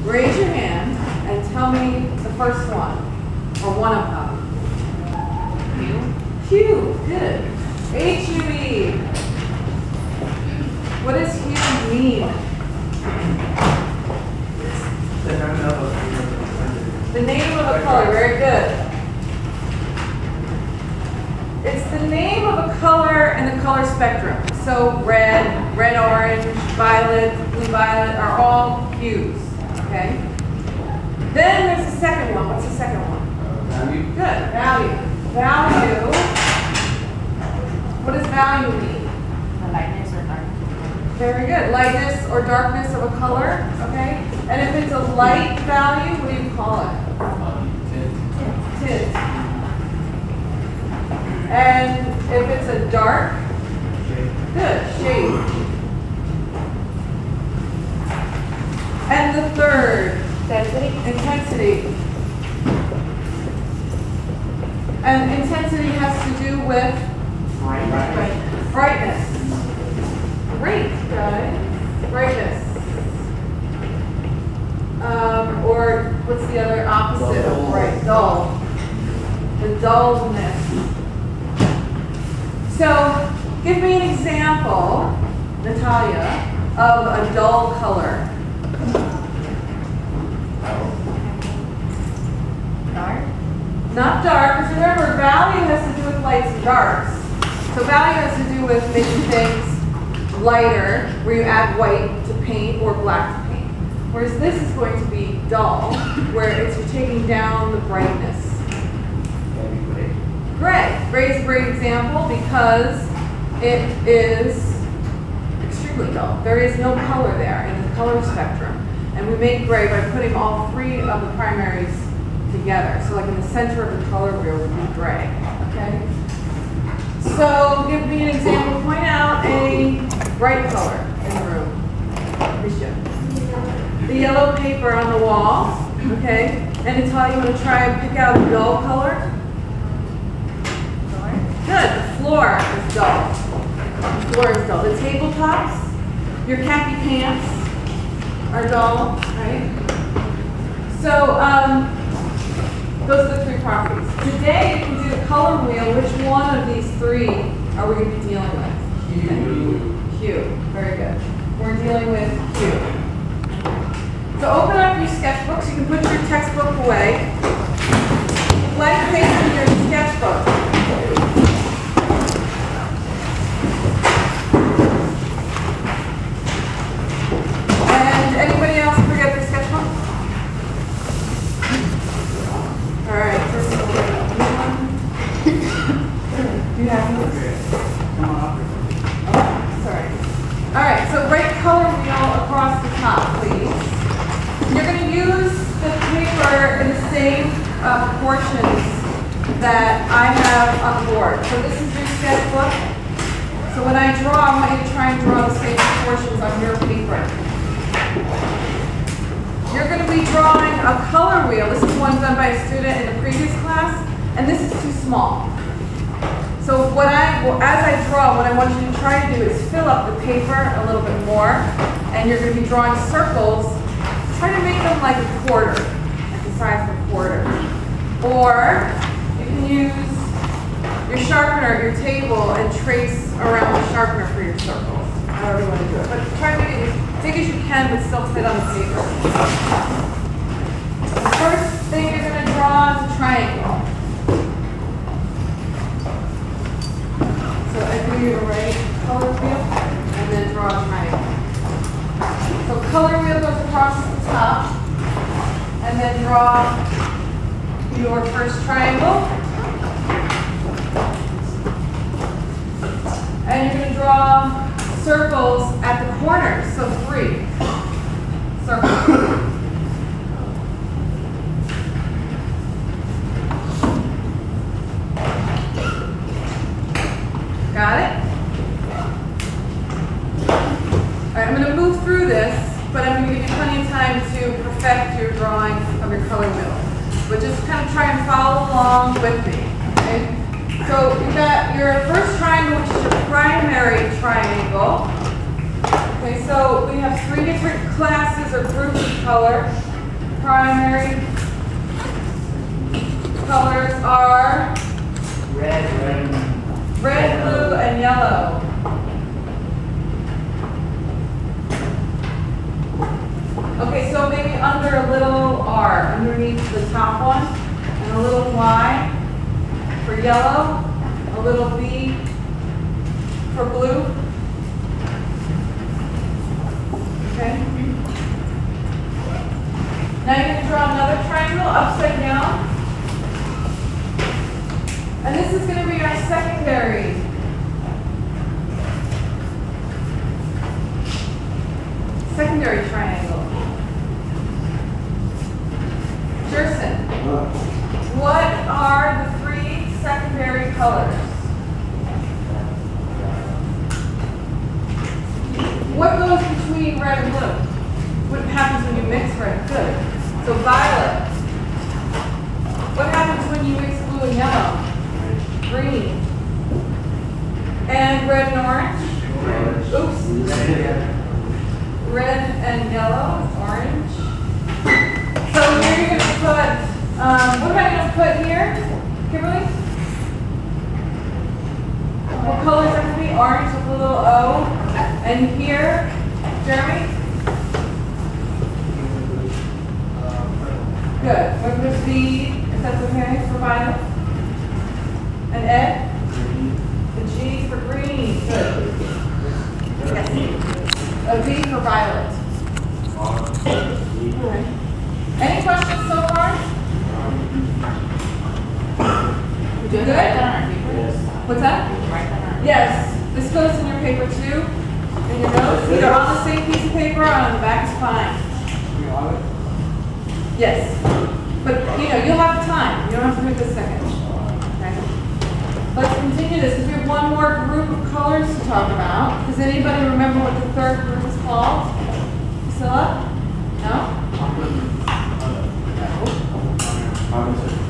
Raise your hand and tell me the first one, or one of them. Hue, good. H-U-E. What does hue mean? The name of a color, very good. It's the name of a color in the color spectrum. So red, red-orange, violet, blue-violet are all hues, okay? Then there's the second one. What's the second one? Value. Good, value. Value. What does value mean? The lightness or darkness. Very good. Lightness or darkness of a color, okay? And if it's a light value, what do you call it? Tint. And if it's a dark, good, shade. And the third, intensity. And intensity has to do with brightness. Great, guys. Brightness. Or what's the other opposite of bright? Dull. The dullness. So, give me an example, Natalia, of a dull color. Dark? Not dark, because remember, value has to do with lights and darks. So value has to do with making things lighter, where you add white to paint or black to paint. Whereas this is going to be dull, where it's you're taking down the brightness. Gray. Gray is a great example because it is extremely dull. There is no color there in the color spectrum. And we make gray by putting all three of the primaries together. So like in the center of the color wheel would be gray. Okay? So give me an example. Point out a bright color in the room. Risha. The yellow paper on the wall. Okay? And Natalia, you want to try and pick out a dull color? Good. The floor is dull. The floor is dull. The tabletops, your khaki pants are dull, right? So those are the three properties. Today, you can do the color wheel. Which one of these three are we going to be dealing with? Hue. Very good. We're dealing with hue. So open up your sketchbooks. You can put your textbook away. Blank page in your sketchbook. Anybody else forget their sketchbook? All right, first of all, you have those? Okay, sorry. All right, so write color wheel across the top, please. You're going to use the paper in the same proportions that I have on the board. So this is your sketchbook. So when I draw, I want you to try and draw the same proportions on your paper. You're going to be drawing a color wheel. This is one done by a student in the previous class, and this is too small. So as I draw, what I want you to try to do is fill up the paper a little bit more, and you're going to be drawing circles. Try to make them like a quarter, like the size of a quarter. Or you can use your sharpener, your table, and trace around the sharpener for your circles. However you want to do it. But try to make it as big as you can, but still fit on the paper. The first thing you're going to draw is a triangle. So I do your right color wheel, and then draw a triangle. So color wheel goes across the top, and then draw your first triangle. And you're going to draw circles at the corners, so 3 circles. Got it? All right, I'm going to move through this, but I'm going to give you plenty of time to perfect your drawing of your color wheel. But just kind of try and follow along with me, okay? So you've got your first triangle, which is your primary triangle. Okay, so we have 3 different classes or groups of color. primary colors are Red, red, blue, and yellow. Okay, so maybe under a little R, underneath the top one, and a little Y for yellow, a little B for blue. Okay. Now you're going to draw another triangle upside down. And this is going to be our secondary. Secondary triangle. Jerson, what are the three secondary colors? What goes between red and blue? What happens when you mix red? Good. So violet. What happens when you mix blue and yellow? Green. And red and orange? Oops. Red and yellow, orange. So here you're going to put, what am I going to put here, Kimberly? What colors are going to be? Orange with a little O. And here, Jeremy? Good. What would be, if that's okay, for violet? And Ed? The G for green. Good. Yes. A V for violet. Okay. Any questions so far? We do Good? write that on our papers? What's that? Write that on our Yes. This goes in your paper too. In your notes. Either on the same piece of paper or on the back is fine. Yes. But you know, you'll have time. You don't have to do it this second. Okay. Let's continue this because we have one more group of colors to talk about. Does anybody remember what the third group is called? Priscilla? No? No?